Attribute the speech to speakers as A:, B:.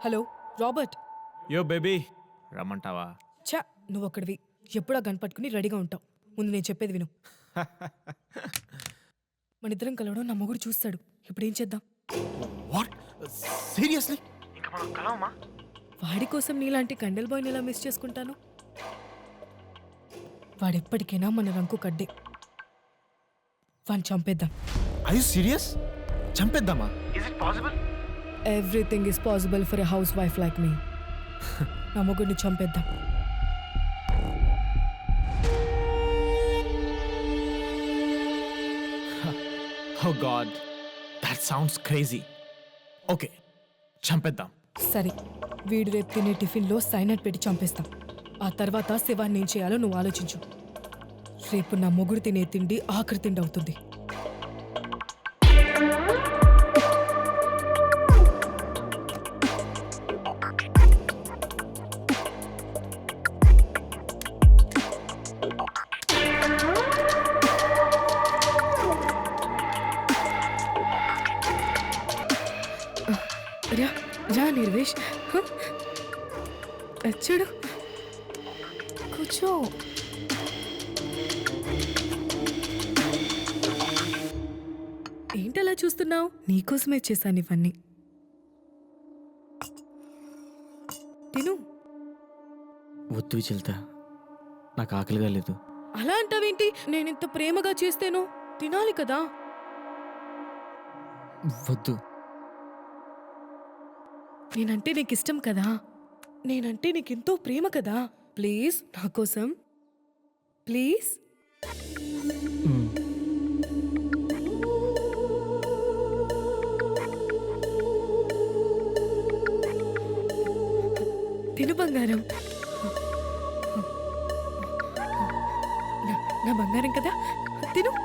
A: Hello Robert.
B: Yo baby రమ్మంటావా?
A: ఛా, నువ్వు ఒక్కడివి ఎప్పుడా గన్ పట్టుకుని రెడీగా ఉంటావు. ముందు నేను చెప్పేది విను. మన ఇద్దరం కలవడం నా మొగుడు చూస్తాడు. ఇప్పుడు ఏం చేద్దాం?
B: What seriously? ఇంకా మనం కలవమా?
A: వాడి కోసం నీలాంటి కండల్ బాయ్ని ఎలా మిస్ చేసుకుంటాను? వాడెప్పటికైనా మన రంకు కడ్డే. వాడిని చంపేద్దాం.
B: Are you serious? చంపేద్దామా? Is it possible?
A: Everything is possible for a housewife like me. నా మొగుడిని చంపేద్దాం.
B: Oh god, that sounds crazy. Okay, చంపేద్దాం.
A: సరే, వీడు రేపు తినే టిఫిన్లో సైనట్ పెట్టి చంపేస్తాం. ఆ తర్వాత శివాన్ని ఏం చేయాలో నువ్వు ఆలోచించు. రేపు నా మొగుడు తినే తిండి ఆఖరి తిండి అవుతుంది. రా రా నిర్వేష్, చూడు, కూర్చో. ఏంటలా చూస్తున్నావు? నీకోసమే చేశాను ఇవన్నీ. తిను.
C: వద్దు విచలిత, నాకు ఆకలిగా లేదు.
A: అలా అంటావేంటి? నేనింత ప్రేమగా చేస్తేను తినాలి కదా.
C: వద్దు.
A: నేనంటే నీకు ఇష్టం కదా. నేనంటే నీకెంతో ప్రేమ కదా. ప్లీజ్ నా కోసం, ప్లీజ్. తిను బంగారం. నా బంగారం కదా, తిను.